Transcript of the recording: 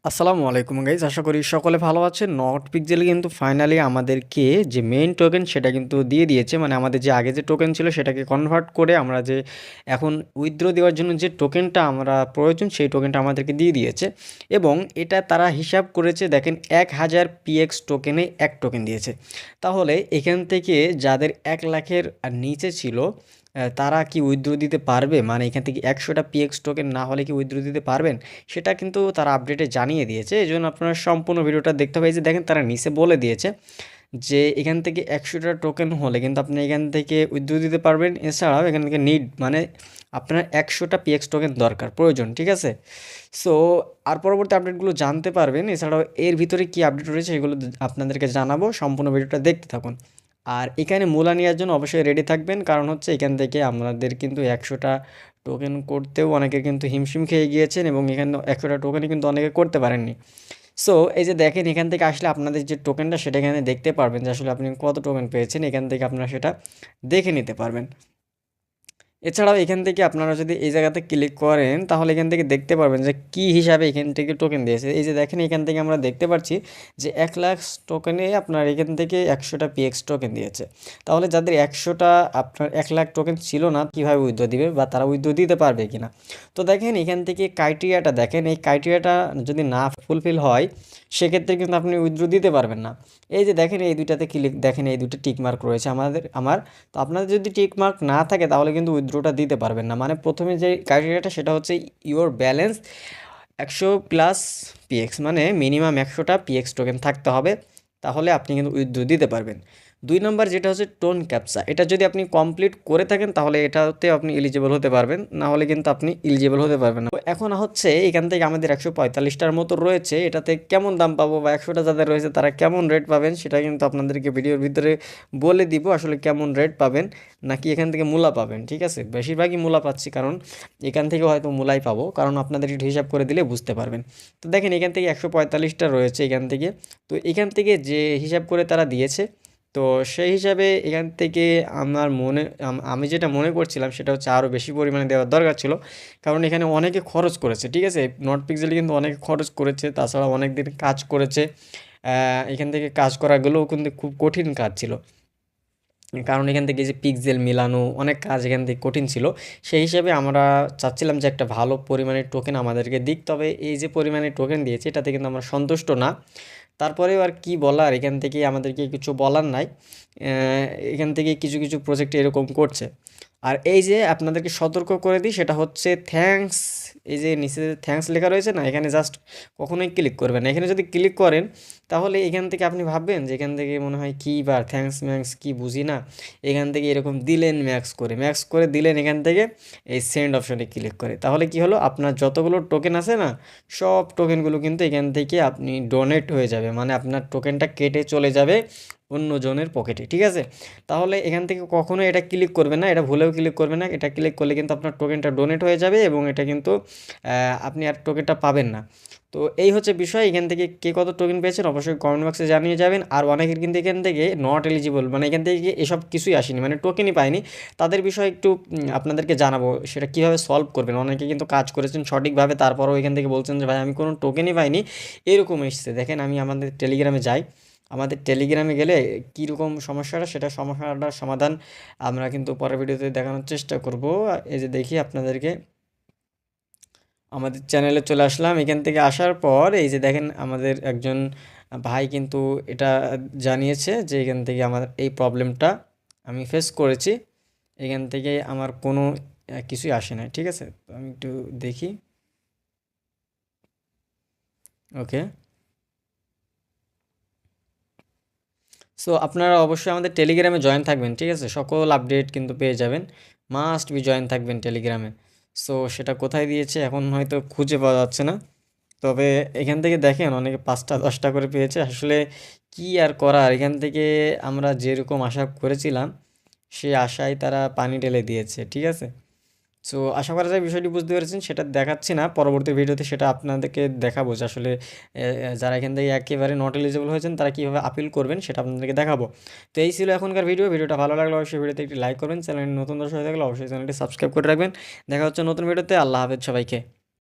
আসসালামু আলাইকুম গাইজ, আশা করি সকলে ভালো আছেন। নট পিক্সেল কিন্তু ফাইনালি আমাদেরকে যে মেইন টোকেন সেটা কিন্তু দিয়ে দিয়েছে, মানে আমাদের যে আগে যে টোকেন ছিল সেটাকে কনভার্ট করে আমরা যে এখন উইথড্র দেওয়ার জন্য যে টোকেনটা আমরা প্রয়োজন সেই টোকেনটা আমাদেরকে দিয়ে দিয়েছে। এবং এটা তারা হিসাব করেছে, দেখেন 1000 পিএক্স টোকেনে এক টোকেন দিয়েছে। তাহলে এখান থেকে যাদের 1 লাখের নিচে ছিল তারা কি উইথড্র দিতে পারবে? মানে এখান থেকে 100টা পিএক্স টোকেন না হলে কি উইথড্র দিতে পারবেন? সেটা কিন্তু তারা আপডেটে জানিয়ে দিয়েছে। এজন্য আপনারা সম্পূর্ণ ভিডিওটা দেখতে হবে। এই যে দেখেন তারা নিচে বলে দিয়েছে যে এখান থেকে 100টা টোকেন হলে কিন্তু আপনি এখান থেকে উইথড্র দিতে পারবেন। এছাড়াও এখান থেকে নিড মানে আপনার 100টা পিএক্স টোকেন দরকার প্রয়োজন, ঠিক আছে? সো আর পরবর্তী আপডেটগুলো জানতে পারবেন। এছাড়াও এর ভিতরে কী আপডেট রয়েছে সেগুলো আপনাদেরকে জানাবো, সম্পূর্ণ ভিডিওটা দেখতে থাকুন। আর এখানে মূলা নেওয়ার জন্য অবশ্যই রেডি থাকবেন, কারণ হচ্ছে এখান থেকে আমাদের কিন্তু 100টা টোকেন করতেও অনেকে কিন্তু হিমশিম খেয়ে গিয়েছেন এবং এখানে 100টা টোকেনই কিন্তু অনেকে করতে পারেননি। সো এই যে দেখেন এখান থেকে আসলে আপনাদের যে টোকেনটা সেটা এখানে দেখতে পারবেন যে আসলে আপনি কত টোকেন পেয়েছেন, এখান থেকে আপনারা সেটা দেখে নিতে পারবেন। এছাড়াও এখান থেকে আপনারা যদি এই জায়গাতে ক্লিক করেন তাহলে এখান থেকে দেখতে পারবেন যে কী হিসাবে এখান থেকে টোকেন দিয়েছে। এই যে দেখেন এখান থেকে আমরা দেখতে পাচ্ছি যে 1 লাখ টোকেনে আপনার এখান থেকে 100টা পিএক্স টোকেন দিয়েছে। তাহলে যাদের 100টা আপনার 1 লাখ টোকেন ছিল না, কীভাবে উইথড্র দিবে বা তারা উইথড্র দিতে পারবে কিনা? তো দেখেন এখান থেকে ক্রাইটেরিয়াটা দেখেন, এই ক্রাইটেরিয়াটা যদি না ফুলফিল হয় সেক্ষেত্রে কিন্তু আপনি উইথড্র দিতে পারবেন না। এই যে দেখেন এই দুইটাতে ক্লিক, দেখেন এই দুটো টিক মার্ক রয়েছে আমার। তো আপনাদের যদি টিক মার্ক না থাকে তাহলে কিন্তু উইথড্রটা দিতে পারবেন না। মানে প্রথমে যে ক্রাইটেরিয়াটা সেটা হচ্ছে ইওর ব্যালেন্স 100+ পিএক্স, মানে মিনিমাম 100টা পিএক্স টোকেন থাকতে হবে, তাহলে আপনি কিন্তু উইথড্র দিতে পারবেন। 2 নম্বর যেটা হচ্ছে টোন ক্যাপচা, এটা যদি আপনি কমপ্লিট করে থাকেন তাহলে এটাতে আপনি এলিজিবল হতে পারবেন, না হলে কিন্তু আপনি এলিজিবল হতে পারবেন না। তো এখন হচ্ছে এখান থেকে আমাদের 145টার মতো রয়েছে, এটাতে কেমন দাম পাবো বা 100টা যাদের রয়েছে তারা কেমন রেট পাবেন সেটা কিন্তু আপনাদেরকে ভিডিওর ভিতরে বলে দিব, আসলে কেমন রেট পাবেন নাকি এখান থেকে মূলা পাবেন। ঠিক আছে, বেশিরভাগই মূলা পাচ্ছি, কারণ এখান থেকে হয়তো মূলাই পাবো, কারণ আপনাদের একটু হিসাব করে দিলে বুঝতে পারবেন। তো দেখেন এখান থেকে 145টা রয়েছে এখান থেকে। তো এখান থেকে যে হিসাব করে তারা দিয়েছে, তো সেই হিসাবে এখান থেকে আমি যেটা মনে করছিলাম সেটা হচ্ছে আরও বেশি পরিমাণে দেওয়ার দরকার ছিল, কারণ এখানে অনেকে খরচ করেছে। ঠিক আছে, নট পিক্সেলে কিন্তু অনেকে খরচ করেছে, তাছাড়া অনেক দিন কাজ করেছে। এখান থেকে কাজ করাগুলোও কিন্তু খুব কঠিন কাজ ছিল, কারণ এখান থেকে যে পিক্সেল মিলানো অনেক কাজ এখান থেকে কঠিন ছিল। সেই হিসাবে আমরা চাচ্ছিলাম যে একটা ভালো পরিমাণের টোকেন আমাদেরকে দিক, তবে এই যে পরিমাণে টোকেন দিয়েছে এটাতে কিন্তু আমরা সন্তুষ্ট না। তারপরেও আর কি বলার, এখান থেকে আমাদেরকে কিছু বলার নাই। এখান থেকে কিছু কিছু প্রজেক্ট এরকম করছে। আর এই যে আপনাদেরকে সতর্ক করে দিই সেটা হচ্ছে থ্যাঙ্কস, এই যে নিচে থ্যাঙ্কস লেখা রয়েছে না, এখানে জাস্ট কখনোই ক্লিক করবেন না। এখানে যদি ক্লিক করেন তাহলে এখান থেকে আপনি ভাববেন যে এখান থেকে মনে হয় কী বা থ্যাঙ্কস ম্যাক্স কী বুঝি না, এখান থেকে এরকম দিলেন ম্যাক্স করে দিলেন এখান থেকে এই সেন্ড অপশনে ক্লিক করে, তাহলে কি হলো, আপনার যতগুলো টোকেন আছে না সব টোকেনগুলো কিন্তু এখান থেকে আপনি ডোনেট হয়ে যাবে, মানে আপনার টোকেনটা কেটে চলে যাবে অন্য জনের পকেটে। ঠিক আছে, তাহলে এখান থেকে কখনো এটা ক্লিক করবে না, এটা ভুলেও ক্লিক করবে না। এটা ক্লিক করলে কিন্তু আপনার টোকেনটা ডোনেট হয়ে যাবে এবং এটা কিন্তু আপনি আর টোকেনটা পাবেন না। তো এই হচ্ছে বিষয়। এখান থেকে কে কত টোকেন পেয়েছেন অবশ্যই কমেন্ট বক্সে জানিয়ে যাবেন। আর অনেকের কিন্তু এখান থেকে নট এলিজিবল, মানে এখান থেকে এসব কিছুই আসেনি, মানে টোকেনই পায়নি, তাদের বিষয়ে একটু আপনাদেরকে জানাবো সেটা কীভাবে সলভ করবেন। অনেকে কিন্তু কাজ করেছেন সঠিকভাবে, তারপরেও এখান থেকে বলছেন যে ভাই আমি কোনো টোকেনই পাইনি, এরকম এসছে। দেখেন আমি আমাদের টেলিগ্রামে যাই, আমাদের টেলিগ্রামে গেলে কীরকম সমস্যাটা, সেটা সমস্যাটার সমাধান আমরা কিন্তু পরের ভিডিওতে দেখানোর চেষ্টা করব। এই যে দেখি আপনাদেরকে আমাদের চ্যানেলে চলে আসলাম। এখান থেকে আসার পর এই যে দেখেন আমাদের একজন ভাই কিন্তু এটা জানিয়েছে যে এখান থেকে আমার এই প্রবলেমটা আমি ফেস করেছি, এখান থেকে আমার কোনো কিছুই আসে না। ঠিক আছে, তো আমি একটু দেখি। ওকে, সো আপনারা অবশ্যই আমাদের টেলিগ্রামে জয়েন থাকবেন। ঠিক আছে, সকল আপডেট কিন্তু পেয়ে যাবেন, মাস্ট বি জয়েন থাকবেন টেলিগ্রামে। সো সেটা কোথায় দিয়েছে এখন হয়তো খুঁজে পাওয়া যাচ্ছে না, তবে এখান থেকে দেখেন অনেকে 5টা 10টা করে পেয়েছে। আসলে কি আর করার, এখান থেকে আমরা যেরকম আশা করেছিলাম সেই আশায় তারা পানি ঢেলে দিয়েছে। ঠিক আছে, সো আশা করা যায় বিষয়টি বুঝতে পেরেছেন। সেটা দেখাচ্ছি না, পরবর্তী ভিডিওতে সেটা আপনাদেরকে দেখাবো যে আসলে যারা এখান থেকে একেবারে নট এলিজিবল হয়েছেন তারা কীভাবে আপিল করবেন সেটা আপনাদেরকে দেখাবো। তো এই ছিল এখনকার ভিডিওটা ভালো লাগলে অবশ্যই ভিডিওতে একটি লাইক করবেন, চ্যানেল নতুন দর্শক হয়ে থাকলে অবশ্যই চ্যানেলটি সাবস্ক্রাইব করে রাখবেন। দেখা হচ্ছে নতুন ভিডিওতে। আল্লাহ হাফেজ সবাইকে।